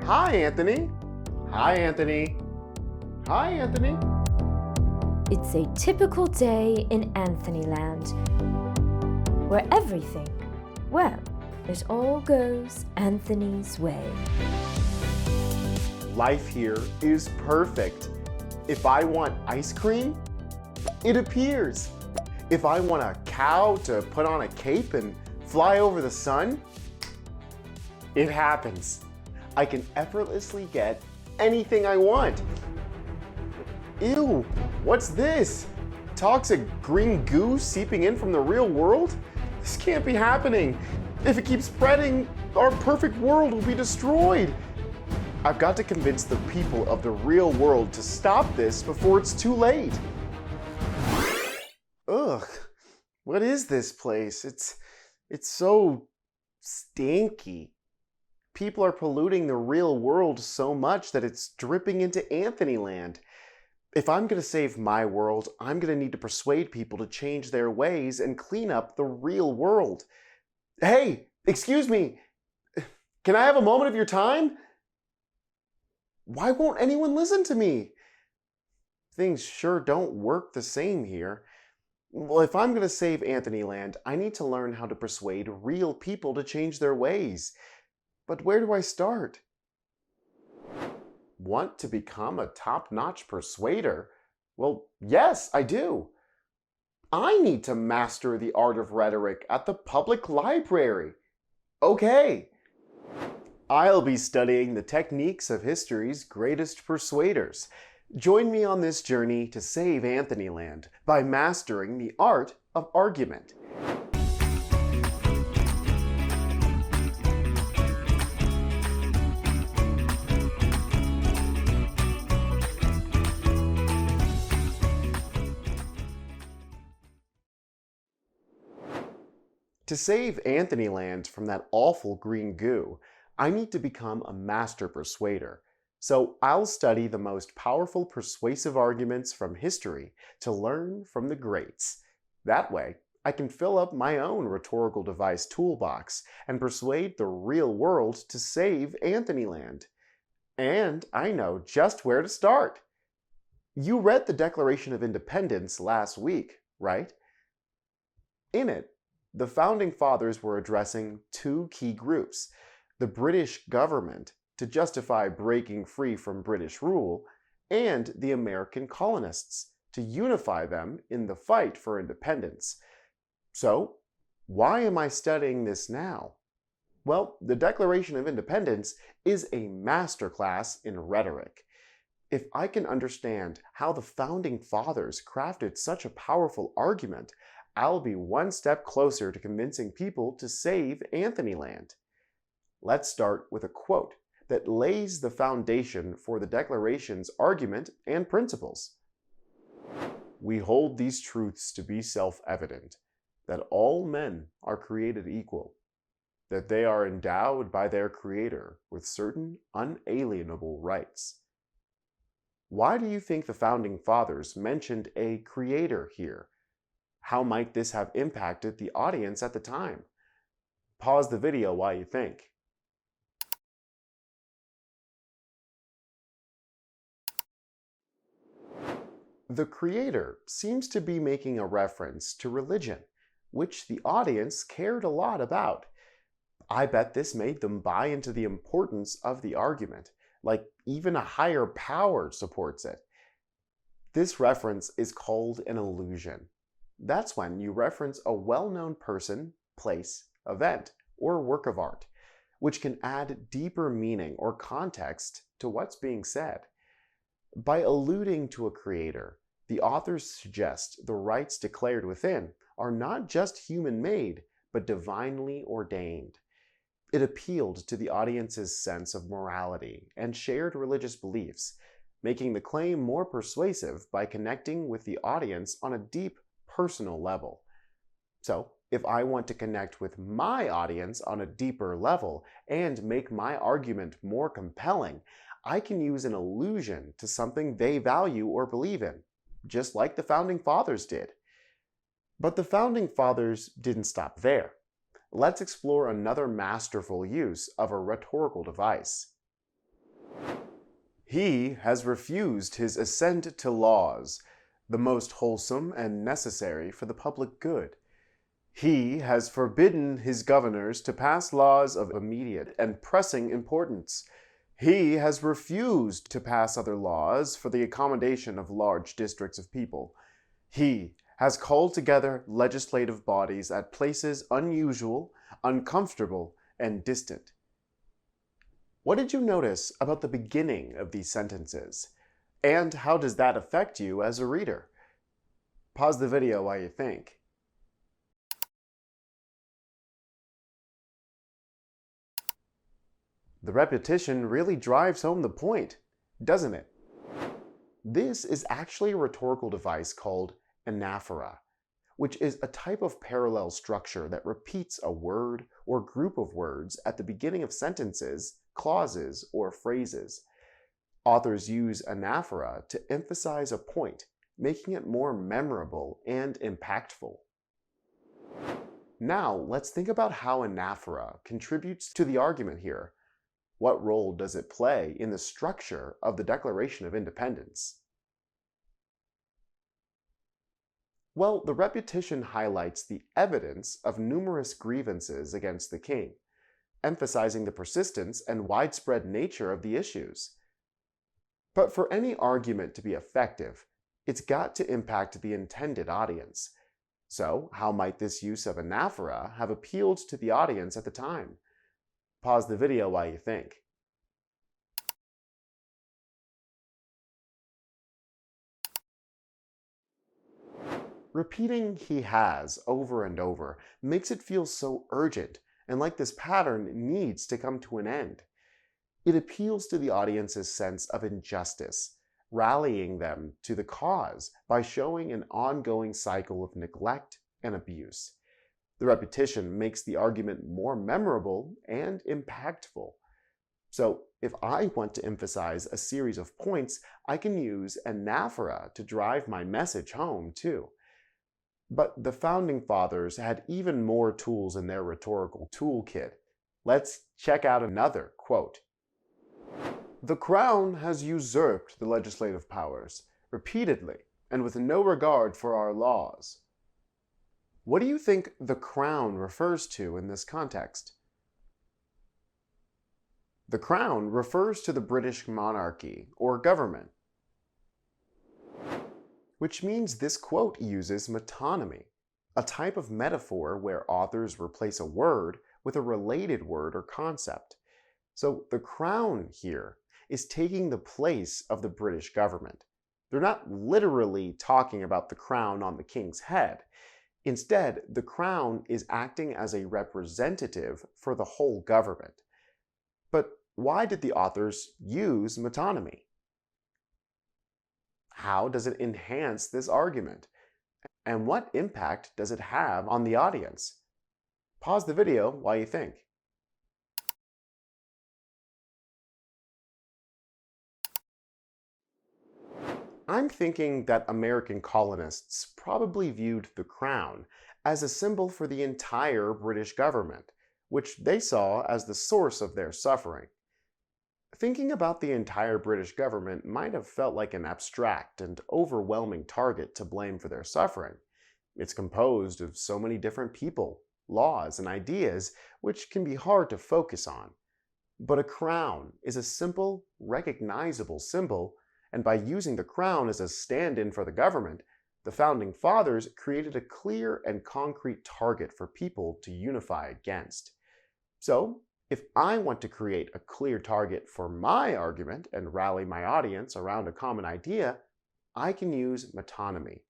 Hi, Anthony. Hi, Anthony. Hi, Anthony. It's a typical day in Anthonyland, where everything, well, it all goes Anthony's way. Life here is perfect. If I want ice cream, it appears. If I want a cow to put on a cape and fly over the sun, it happens. I can effortlessly get anything I want. Ew, what's this? Toxic green goo seeping in from the real world? This can't be happening. If it keeps spreading, our perfect world will be destroyed. I've got to convince the people of the real world to stop this before it's too late. Ugh, what is this place? It's so stinky. People are polluting the real world so much that it's dripping into Anthonyland. If I'm going to save my world, I'm going to need to persuade people to change their ways and clean up the real world. Hey, excuse me. Can I have a moment of your time? Why won't anyone listen to me? Things sure don't work the same here. Well, if I'm going to save Anthonyland, I need to learn how to persuade real people to change their ways. But where do I start? Want to become a top-notch persuader? Well, yes, I do. I need to master the art of rhetoric at the public library. Okay. I'll be studying the techniques of history's greatest persuaders. Join me on this journey to save Anthonyland by mastering the art of argument. To save Anthonyland from that awful green goo, I need to become a master persuader. So I'll study the most powerful persuasive arguments from history to learn from the greats. That way, I can fill up my own rhetorical device toolbox and persuade the real world to save Anthonyland. And I know just where to start. You read the Declaration of Independence last week, right? In it, the Founding Fathers were addressing two key groups: the British government, to justify breaking free from British rule, and the American colonists, to unify them in the fight for independence. So, why am I studying this now? Well, the Declaration of Independence is a masterclass in rhetoric. If I can understand how the Founding Fathers crafted such a powerful argument, I'll be one step closer to convincing people to save Anthonyland. Let's start with a quote that lays the foundation for the Declaration's argument and principles. We hold these truths to be self-evident, that all men are created equal, that they are endowed by their Creator with certain unalienable rights. Why do you think the Founding Fathers mentioned a Creator here? How might this have impacted the audience at the time? Pause the video while you think. The Creator seems to be making a reference to religion, which the audience cared a lot about. I bet this made them buy into the importance of the argument, like even a higher power supports it. This reference is called an allusion. That's when you reference a well-known person, place, event, or work of art, which can add deeper meaning or context to what's being said. By alluding to a creator, the authors suggest the rights declared within are not just human-made, but divinely ordained. It appealed to the audience's sense of morality and shared religious beliefs, making the claim more persuasive by connecting with the audience on a deep personal level. So, if I want to connect with my audience on a deeper level and make my argument more compelling, I can use an allusion to something they value or believe in, just like the Founding Fathers did. But the Founding Fathers didn't stop there. Let's explore another masterful use of a rhetorical device. He has refused his assent to laws, the most wholesome and necessary for the public good. He has forbidden his governors to pass laws of immediate and pressing importance. He has refused to pass other laws for the accommodation of large districts of people. He has called together legislative bodies at places unusual, uncomfortable, and distant. What did you notice about the beginning of these sentences? And how does that affect you as a reader? Pause the video while you think. The repetition really drives home the point, doesn't it? This is actually a rhetorical device called anaphora, which is a type of parallel structure that repeats a word or group of words at the beginning of sentences, clauses, or phrases. Authors use anaphora to emphasize a point, making it more memorable and impactful. Now, let's think about how anaphora contributes to the argument here. What role does it play in the structure of the Declaration of Independence? Well, the repetition highlights the evidence of numerous grievances against the king, emphasizing the persistence and widespread nature of the issues. But for any argument to be effective, it's got to impact the intended audience. So, how might this use of anaphora have appealed to the audience at the time? Pause the video while you think. Repeating "he has" over and over makes it feel so urgent and like this pattern needs to come to an end. It appeals to the audience's sense of injustice, rallying them to the cause by showing an ongoing cycle of neglect and abuse. The repetition makes the argument more memorable and impactful. So, if I want to emphasize a series of points, I can use anaphora to drive my message home too. But the Founding Fathers had even more tools in their rhetorical toolkit. Let's check out another quote. "The Crown has usurped the legislative powers, repeatedly, and with no regard for our laws." What do you think the Crown refers to in this context? The Crown refers to the British monarchy, or government, which means this quote uses metonymy, a type of metaphor where authors replace a word with a related word or concept. So the Crown here is taking the place of the British government. They're not literally talking about the crown on the king's head. Instead, the Crown is acting as a representative for the whole government. But why did the authors use metonymy? How does it enhance this argument? And what impact does it have on the audience? Pause the video while you think. I'm thinking that American colonists probably viewed the crown as a symbol for the entire British government, which they saw as the source of their suffering. Thinking about the entire British government might have felt like an abstract and overwhelming target to blame for their suffering. It's composed of so many different people, laws, and ideas which can be hard to focus on. But a crown is a simple, recognizable symbol, and by using the crown as a stand-in for the government, the Founding Fathers created a clear and concrete target for people to unify against. So, if I want to create a clear target for my argument and rally my audience around a common idea, I can use metonymy.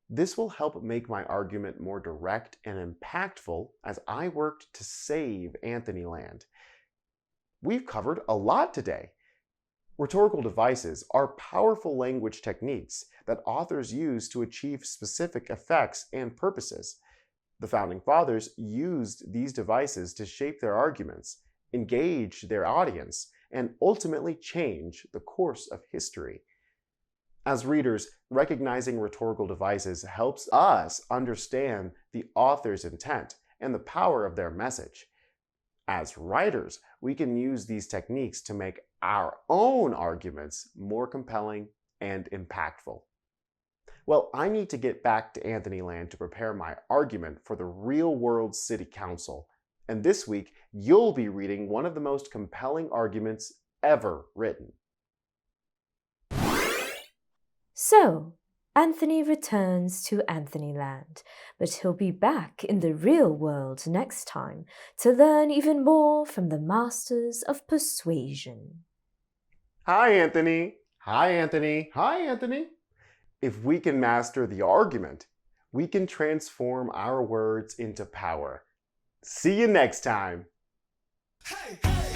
This will help make my argument more direct and impactful as I worked to save Anthony Land. We've covered a lot today. Rhetorical devices are powerful language techniques that authors use to achieve specific effects and purposes. The Founding Fathers used these devices to shape their arguments, engage their audience, and ultimately change the course of history. As readers, recognizing rhetorical devices helps us understand the author's intent and the power of their message. As writers, we can use these techniques to make our own arguments more compelling and impactful. Well, I need to get back to Anthony Land to prepare my argument for the real world city council. And this week, you'll be reading one of the most compelling arguments ever written. So, Anthony returns to Anthonyland, but he'll be back in the real world next time to learn even more from the masters of persuasion. Hi, Anthony. Hi, Anthony. Hi, Anthony. If we can master the argument, we can transform our words into power. See you next time. Hey, hey.